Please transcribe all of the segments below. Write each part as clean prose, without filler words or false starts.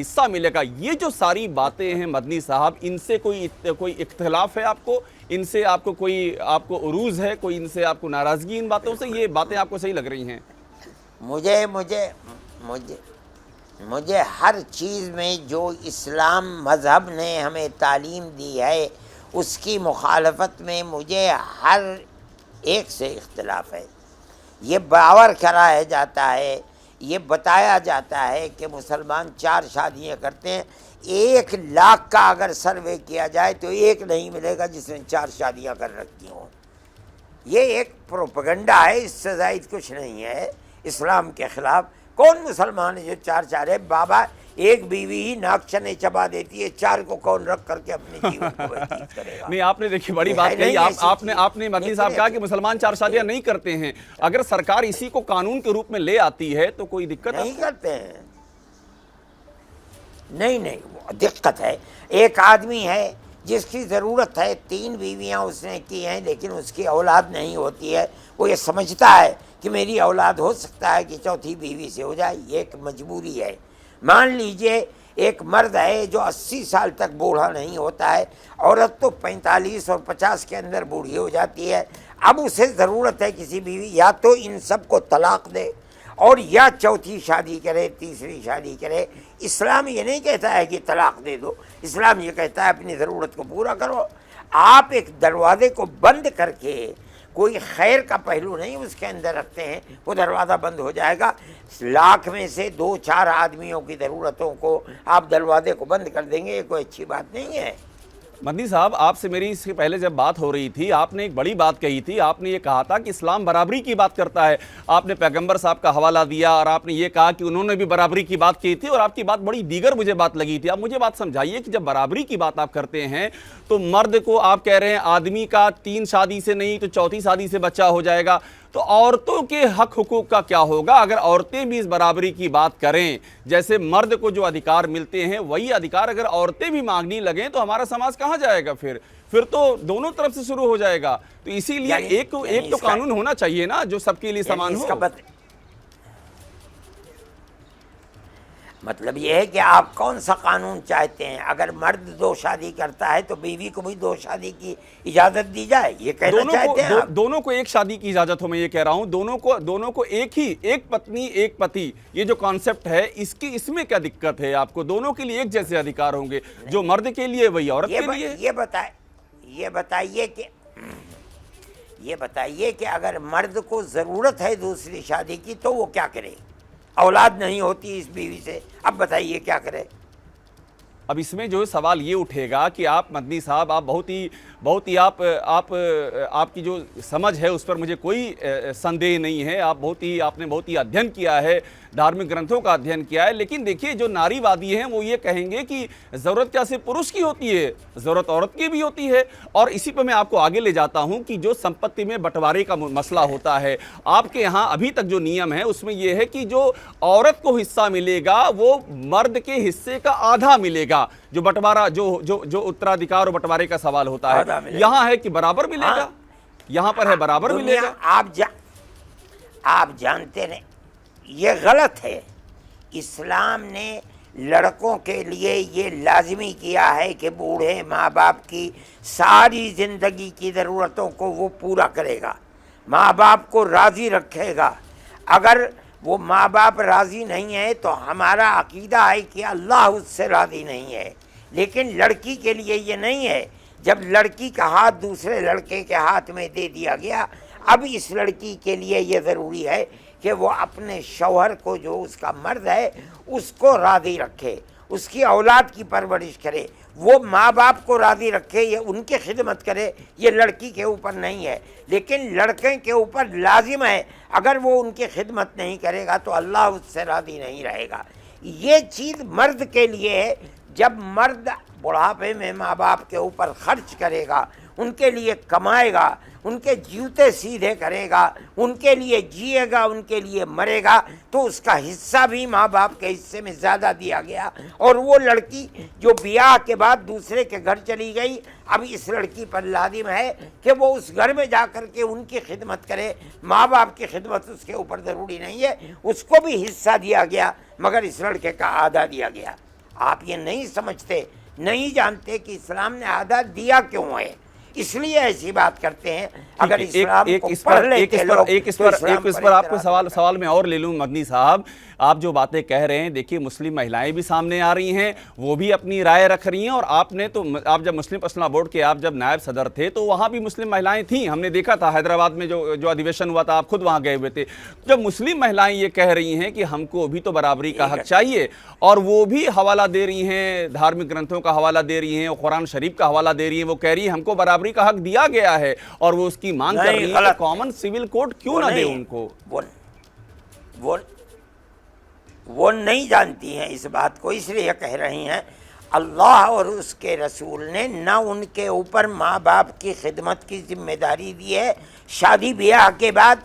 حصہ ملے گا. یہ جو ساری باتیں ہیں مدنی صاحب، ان سے کوئی اختلاف ہے آپ کو؟ ان سے آپ کو کوئی عروض ہے؟ کوئی ان سے آپ کو ناراضگی ان باتوں سے؟ یہ باتیں آپ کو صحیح لگ رہی ہیں؟ مجھے ہر چیز میں جو اسلام مذہب نے ہمیں تعلیم دی ہے اس کی مخالفت میں مجھے ہر ایک سے اختلاف ہے. یہ باور کرایا جاتا ہے، یہ بتایا جاتا ہے کہ مسلمان 4 شادیاں کرتے ہیں. 1 لاکھ کا اگر سروے کیا جائے تو ایک نہیں ملے گا جس نے 4 شادیاں کر رکھی ہوں. یہ ایک پروپیگنڈا ہے، اس سے زائد کچھ نہیں ہے اسلام کے خلاف. کون مسلمان ہے جو 4 ہے؟ بابا ایک بیوی ہی ناک چنے چبا دیتی ہے، 4 کو کون رکھ کر کے اپنے جیون کو ویتیت کرے گا؟ نہیں، آپ نے دیکھیے بڑی بات کہی. آپ نے مدنی صاحب کہا کہ مسلمان 4 شادیاں نہیں کرتے ہیں. اگر سرکار اسی کو قانون کے روپ میں لے آتی ہے تو کوئی دقت نہیں کرتے ہیں. نہیں دقت ہے. ایک آدمی ہے جس کی ضرورت ہے، 3 بیویاں اس نے کی ہیں لیکن اس کی اولاد نہیں ہوتی ہے. وہ یہ سمجھتا ہے کہ میری اولاد ہو سکتا ہے کہ 4تھی بیوی سے ہو جائے. یہ ایک مجبوری ہے. مان لیجئے ایک مرد ہے جو 80 سال تک بوڑھا نہیں ہوتا ہے، عورت تو 45 اور 50 کے اندر بوڑھی ہو جاتی ہے. اب اسے ضرورت ہے کسی بیوی، یا تو ان سب کو طلاق دے اور یا 4تھی شادی کرے، 3ری شادی کرے. اسلام یہ نہیں کہتا ہے کہ طلاق دے دو، اسلام یہ کہتا ہے اپنی ضرورت کو پورا کرو. آپ ایک دروازے کو بند کر کے کوئی خیر کا پہلو نہیں اس کے اندر رکھتے ہیں، وہ دروازہ بند ہو جائے گا. 1,00,000 میں سے 2-4 آدمیوں کی ضرورتوں کو آپ دروازے کو بند کر دیں گے، یہ کوئی اچھی بات نہیں ہے. مدنی صاحب، آپ سے میری اس سے پہلے جب بات ہو رہی تھی، آپ نے ایک بڑی بات کہی تھی. آپ نے یہ کہا تھا کہ اسلام برابری کی بات کرتا ہے. آپ نے پیغمبر صاحب کا حوالہ دیا اور آپ نے یہ کہا کہ انہوں نے بھی برابری کی بات کی تھی، اور آپ کی بات بڑی دیگر مجھے بات لگی تھی. آپ مجھے بات سمجھائیے کہ جب برابری کی بات آپ کرتے ہیں تو مرد کو آپ کہہ رہے ہیں آدمی کا 3 شادی سے نہیں تو 4تھی شادی سے بچہ ہو جائے گا، تو عورتوں کے حق حقوق کا کیا ہوگا؟ اگر عورتیں بھی اس برابری کی بات کریں، جیسے مرد کو جو ادھیکار ملتے ہیں وہی ادھیکار اگر عورتیں بھی مانگنے لگیں تو ہمارا سماج کہاں جائے گا؟ پھر تو دونوں طرف سے شروع ہو جائے گا. تو اسی لیے ایک تو قانون ہونا چاہیے نا جو سب کے لیے سامان ہو. مطلب یہ ہے کہ آپ کون سا قانون چاہتے ہیں؟ اگر مرد 2 شادی کرتا ہے تو بیوی کو بھی 2 شادی کی اجازت دی جائے، یہ کہنا چاہتے ہیں آپ؟ دونوں کو ایک شادی کی اجازت ہو، میں یہ کہہ رہا ہوں دونوں کو ایک پتنی ایک پتی، یہ جو کانسیپٹ ہے اس میں کیا دقت ہے آپ کو؟ دونوں کے لیے ایک جیسے ادھیکار ہوں گے، جو مرد کے لیے وہی عورت کے لیے. یہ بتائیے کہ اگر مرد کو ضرورت ہے دوسری شادی کی تو وہ کیا کرے؟ اولاد نہیں ہوتی اس بیوی سے، اب بتائیے کیا کرے؟ اب اس میں جو سوال یہ اٹھے گا کہ آپ مدنی صاحب، آپ بہت ہی آپ کی جو سمجھ ہے اس پر مجھے کوئی سندے نہیں ہے. آپ نے بہت ہی ادھین کیا ہے، دھارمک گرنتھوں کا ادھین کیا ہے. لیکن دیکھیے جو ناری وادی ہیں وہ یہ کہیں گے کہ ضرورت کیا صرف پروش کی ہوتی ہے، ضرورت عورت کی بھی ہوتی ہے. اور اسی پہ میں آپ کو آگے لے جاتا ہوں کہ جو سمپتی میں بٹوارے کا مسئلہ ہوتا ہے آپ کے یہاں ابھی تک جو نیم ہے اس میں یہ ہے کہ جو عورت کو حصہ ملے گا وہ مرد کے حصے کا آدھا ملے گا. جو بٹوارہ جو اترادھکار اور بٹوارے کا سوال ہوتا ہے یہاں ہے کہ برابر ملے گا، یہاں پر ہے برابر ملے گا. آپ جانتے ہیں یہ غلط ہے. اسلام نے لڑکوں کے لیے یہ لازمی کیا ہے کہ بوڑھے ماں باپ کی ساری زندگی کی ضرورتوں کو وہ پورا کرے گا، ماں باپ کو راضی رکھے گا. اگر وہ ماں باپ راضی نہیں ہے تو ہمارا عقیدہ ہے کہ اللہ اس سے راضی نہیں ہے. لیکن لڑکی کے لیے یہ نہیں ہے. جب لڑکی کا ہاتھ دوسرے لڑکے کے ہاتھ میں دے دیا گیا، اب اس لڑکی کے لیے یہ ضروری ہے کہ وہ اپنے شوہر کو، جو اس کا مرد ہے، اس کو راضی رکھے، اس کی اولاد کی پرورش کرے، وہ ماں باپ کو راضی رکھے، یہ ان کی خدمت کرے. یہ لڑکی کے اوپر نہیں ہے لیکن لڑکے کے اوپر لازم ہے. اگر وہ ان کی خدمت نہیں کرے گا تو اللہ اس سے راضی نہیں رہے گا. یہ چیز مرد کے لیے ہے. جب مرد بڑھاپے میں ماں باپ کے اوپر خرچ کرے گا، ان کے لیے کمائے گا، ان کے جوتے سیدھے کرے گا، ان کے لیے جیے گا، ان کے لیے مرے گا، تو اس کا حصہ بھی ماں باپ کے حصے میں زیادہ دیا گیا. اور وہ لڑکی جو بیاہ کے بعد دوسرے کے گھر چلی گئی، اب اس لڑکی پر لازم ہے کہ وہ اس گھر میں جا کر کے ان کی خدمت کرے. ماں باپ کی خدمت اس کے اوپر ضروری نہیں ہے، اس کو بھی حصہ دیا گیا مگر اس لڑکے کا آدھا دیا گیا. آپ یہ نہیں سمجھتے, نہیں جانتے کہ اسلام نے آدھا دیا کیوں ہے, اس لیے ایسی بات کرتے ہیں. اگر اسلام کو پڑھ لیتے لوگ ایک اس پر آپ کو سوال میں اور لے لوں مدنی صاحب, آپ جو باتیں کہہ رہے ہیں, دیکھیے مسلم مہلائیں بھی سامنے آ رہی ہیں, وہ بھی اپنی رائے رکھ رہی ہیں, اور آپ نے تو, آپ جب مسلم پرسنل بورڈ کے آپ جب نائب صدر تھے تو وہاں بھی مسلم مہلائیں تھیں, ہم نے دیکھا تھا حیدرآباد میں جو ادھیویشن ہوا تھا, آپ خود وہاں گئے ہوئے تھے. جب مسلم مہلائیں یہ کہہ رہی ہیں کہ ہم کو بھی تو برابری کا حق چاہیے, اور وہ بھی حوالہ دے رہی ہیں, دھارمک گرنتھوں کا حوالہ دے رہی ہیں, قرآن شریف کا حوالہ دے رہی ہیں, وہ کہہ رہی ہیں ہم کو برابری کا حق دیا گیا ہے, اور وہ اس کی مانگ کر رہی ہیں کہ کامن سول کوڈ کیوں نہ دے ان کو. وہ نہیں جانتی ہیں اس بات کو, اس لیے کہہ رہی ہیں اللہ اور اس کے رسول نے نہ ان کے اوپر ماں باپ کی خدمت کی ذمہ داری دی ہے شادی بیاہ کے بعد,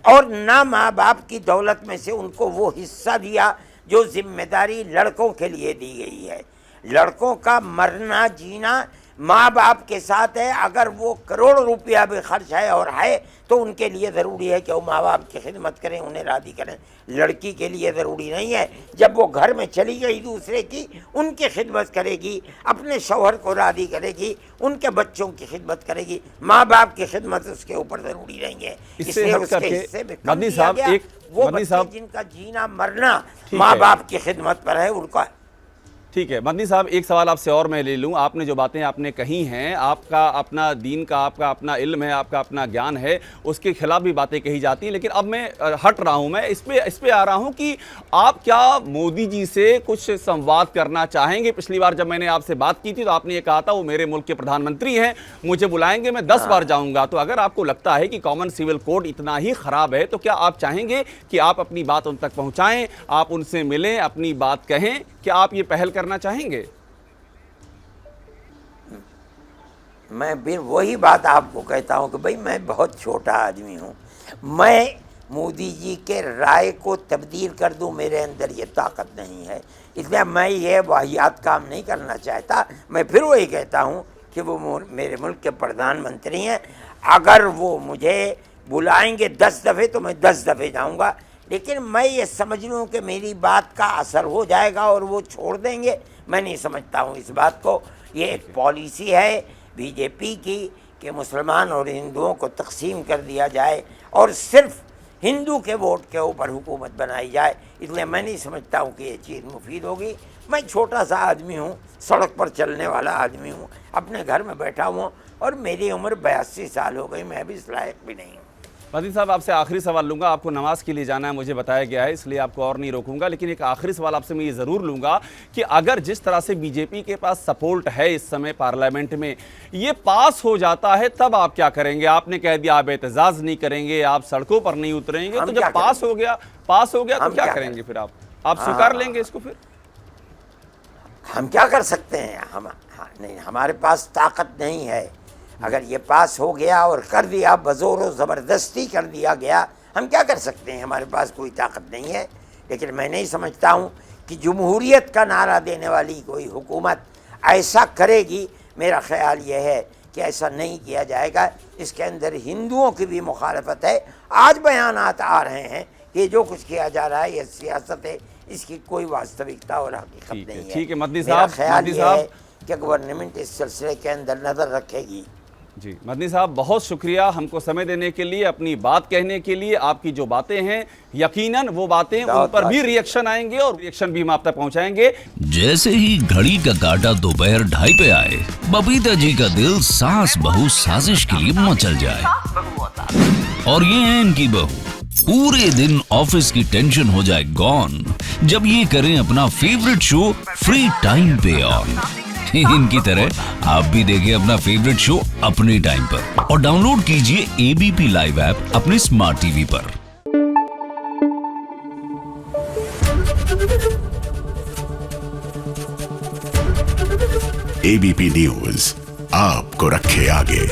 اور نہ ماں باپ کی دولت میں سے ان کو وہ حصہ دیا جو ذمہ داری لڑکوں کے لیے دی گئی ہے. لڑکوں کا مرنا جینا ماں باپ کے ساتھ ہے, اگر وہ کروڑ روپیہ بھی خرچ ہے اور ہے تو ان کے لیے ضروری ہے کہ وہ ماں باپ کی خدمت کریں, انہیں راضی کریں. لڑکی کے لیے ضروری نہیں ہے, جب وہ گھر میں چلی گئی دوسرے کی, ان کی خدمت کرے گی, اپنے شوہر کو راضی کرے گی, ان کے بچوں کی خدمت کرے گی, ماں باپ کی خدمت اس کے اوپر ضروری نہیں ہے. اس لیے اس کے حصے میں کم دیا گیا. وہ بچے جن کا جینا مرنا ماں باپ کی خدمت پر ہے ان کا. ٹھیک ہے مدنی صاحب, ایک سوال آپ سے اور میں لے لوں. آپ نے جو باتیں آپ نے کہی ہیں, آپ کا اپنا دین کا, آپ کا اپنا علم ہے, آپ کا اپنا گیان ہے, اس کے خلاف بھی باتیں کہی جاتی ہیں, لیکن اب میں ہٹ رہا ہوں, میں اس پہ آ رہا ہوں کہ آپ کیا مودی جی سے کچھ سمواد کرنا چاہیں گے؟ پچھلی بار جب میں نے آپ سے بات کی تھی تو آپ نے یہ کہا تھا وہ میرے ملک کے پردھان منتری ہیں, مجھے بلائیں گے میں 10 بار جاؤں گا. تو اگر آپ کو لگتا ہے کہ کامن سول کوڈ اتنا ہی خراب ہے تو کیا آپ چاہیں گے کہ آپ اپنی بات ان تک پہنچائیں, آپ ان سے ملیں, اپنی بات کہیں؟ کیا آپ یہ پہل کرنا چاہیں گے؟ میں پھر وہی بات آپ کو کہتا ہوں کہ بھئی میں بہت چھوٹا آدمی ہوں, میں مودی جی کے رائے کو تبدیل کر دوں, میرے اندر یہ طاقت نہیں ہے, اس لیے میں یہ واہیات کام نہیں کرنا چاہتا. میں پھر وہی کہتا ہوں کہ وہ میرے ملک کے پردھان منتری ہیں, اگر وہ مجھے بلائیں گے 10 دفعے تو میں 10 دفعے جاؤں گا, لیکن میں یہ سمجھ لوں کہ میری بات کا اثر ہو جائے گا اور وہ چھوڑ دیں گے, میں نہیں سمجھتا ہوں اس بات کو. یہ ایک پالیسی ہے بی جے پی کی کہ مسلمان اور ہندوؤں کو تقسیم کر دیا جائے اور صرف ہندو کے ووٹ کے اوپر حکومت بنائی جائے, اس لیے میں نہیں سمجھتا ہوں کہ یہ چیز مفید ہوگی. میں چھوٹا سا آدمی ہوں, سڑک پر چلنے والا آدمی ہوں, اپنے گھر میں بیٹھا ہوں, اور میری عمر 82 سال ہو گئی, میں ابھی اس لائق بھی نہیں ہوں. مدنی صاحب آپ سے آخری سوال لوں گا, آپ کو نماز کے لیے جانا ہے مجھے بتایا گیا ہے, اس لیے آپ کو اور نہیں روکوں گا, لیکن ایک آخری سوال آپ سے میں یہ ضرور لوں گا کہ اگر جس طرح سے بی جے پی کے پاس سپورٹ ہے اس سمے پارلیمنٹ میں, یہ پاس ہو جاتا ہے تب آپ کیا کریں گے؟ آپ نے کہہ دیا آپ احتجاج نہیں کریں گے, آپ سڑکوں پر نہیں اتریں گے, تو جب پاس ہو گیا تو کیا کریں گے پھر؟ آپ سویکار لیں گے اس کو؟ پھر ہم کیا کر سکتے ہیں؟ نہیں, ہمارے پاس طاقت نہیں ہے. اگر یہ پاس ہو گیا اور کر دیا, بزور و زبردستی کر دیا گیا, ہم کیا کر سکتے ہیں؟ ہمارے پاس کوئی طاقت نہیں ہے. لیکن میں نہیں سمجھتا ہوں کہ جمہوریت کا نعرہ دینے والی کوئی حکومت ایسا کرے گی. میرا خیال یہ ہے کہ ایسا نہیں کیا جائے گا. اس کے اندر ہندوؤں کی بھی مخالفت ہے. آج بیانات آ رہے ہیں کہ جو کچھ کیا جا رہا ہے یہ سیاست ہے, اس کی کوئی واستوکتا اور حقیقت نہیں ہے. ٹھیک ہے مدنی میرا صاحب, خیال یہ ہے کہ گورنمنٹ اس سلسلے کے اندر نظر رکھے گی. جی مدنی صاحب بہت شکریہ ہم کو سمے دینے کے لیے, اپنی بات کہنے کے لیے. آپ کی جو باتیں ہیں یقیناً وہ باتیں ان پر بھی ریئیکشن آئیں گے, اور ریئیکشن بھی ہم آپ تک پہنچائیں گے. جیسے ہی گھڑی کا کاٹا دوپہر 2:30 پہ آئے, ببیتا جی کا دل ساس بہو سازش کے لیے مچل جائے. اور یہ ہے ان کی بہو, پورے دن آفس کی ٹینشن ہو جائے گون جب یہ کریں اپنا فیوریٹ شو فری ٹائم پہ آن. ان کی طرح آپ بھی دیکھیں اپنا فیوریٹ شو اپنے ٹائم پر, اور ڈاؤن لوڈ کیجئے اے بی پی لائیو ایپ اپنے اسمارٹ ٹی وی پر. ABP نیوز آپ کو رکھے آگے.